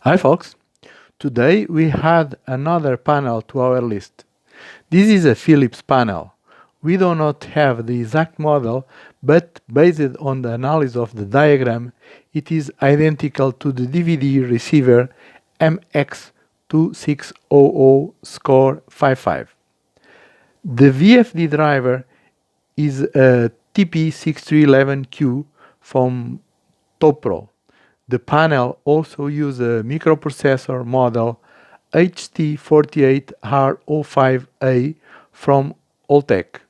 Hi folks, today we add another panel to our list. This is a Philips panel. We do not have the exact model, but based on the analysis of the diagram, it is identical to the DVD receiver MX2600 The VFD driver is a TP6311Q from TopPro. The panel also uses a microprocessor model HT48R05A from HOLTEK.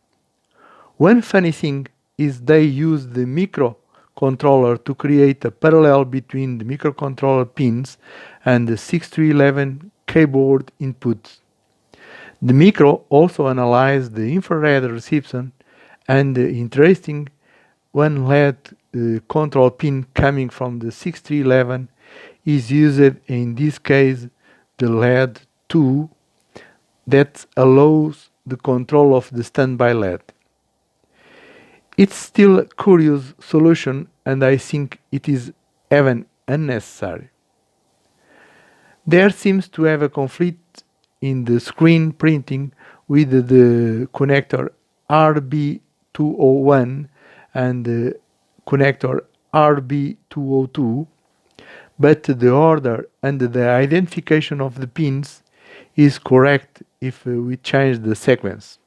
One funny thing is they use the microcontroller to create a parallel between the microcontroller pins and the 6311 keyboard inputs. The micro also analyzes the infrared reception and the interesting one LED control pin coming from the 6311 is used, in this case the LED 2 that allows the control of the standby LED. It's still a curious solution and I think it is even unnecessary. There seems to have a conflict in the screen printing with the connector RB201 and the connector RB202, but the order and the identification of the pins is correct if we change the sequence.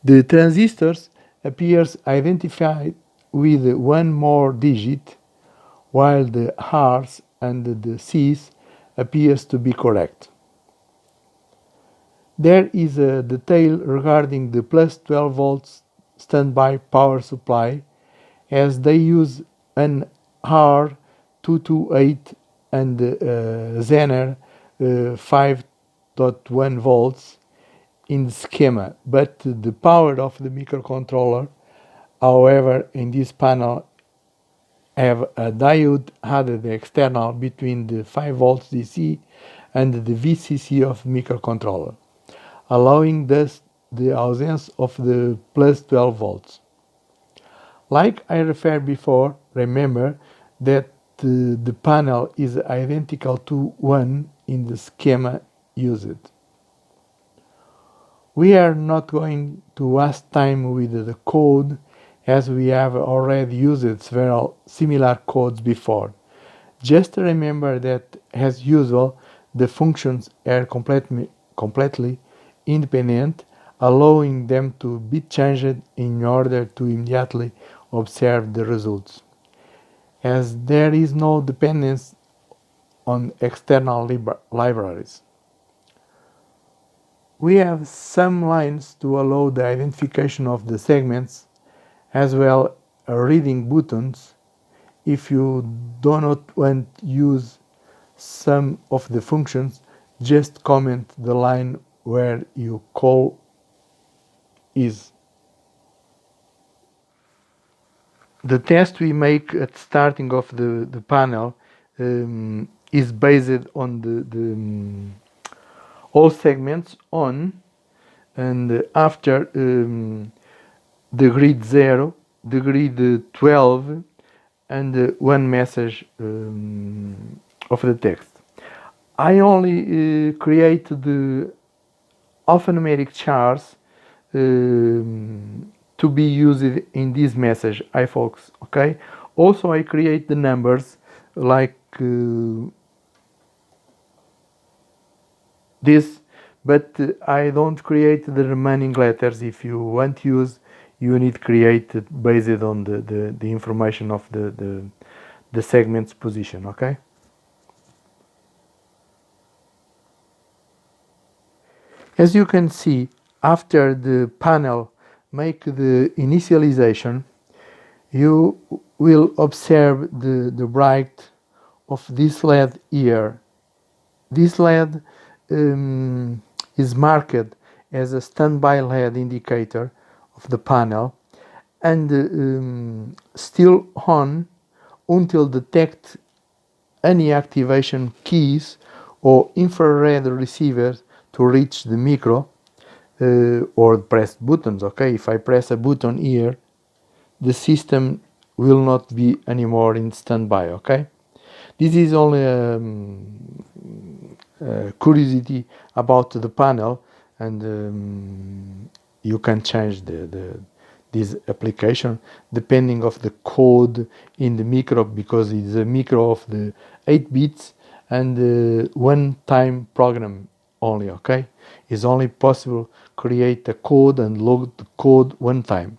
The transistors appears identified with one more digit, while the R's and the C's appears to be correct. There is a detail regarding the plus 12 volts standby power supply, as they use an R228 and Zener 5.1 volts in the schema, but the power of the microcontroller, however, in this panel have a diode added external between the 5 volts DC and the VCC of the microcontroller, allowing thus the absence of the plus 12 volts. Like I referred before, remember that the panel is identical to one in the schema used. We are not going to waste time with the code, as we have already used several similar codes before. Just remember that, as usual, the functions are completely independent, allowing them to be changed in order to immediately observe the results, as there is no dependence on external libraries. We have some lines to allow the identification of the segments, as well as reading buttons. If you do not want to use some of the functions, just comment the line where your call is. The test we make at starting of the panel is based on the all segments on, and after the grid 0, the grid 12, and one message of the text. I only create the alphanumeric charts to be used in this message, folks, okay? Also I create the numbers like this, but I don't create the remaining letters. If you want to use, you need to create it based on the information of the segment's position, okay? As you can see, after the panel make the initialization, you will observe the bright of this LED here. This LED is marked as a standby LED indicator of the panel and still on until detect any activation keys or infrared receivers to reach the micro or press buttons, okay? If I press a button here, the system will not be anymore in standby, okay? This is only curiosity about the panel, and you can change this application depending of the code in the micro, because it's a micro of the 8 bits and one time program only. Okay, it's only possible create a code and load the code one time.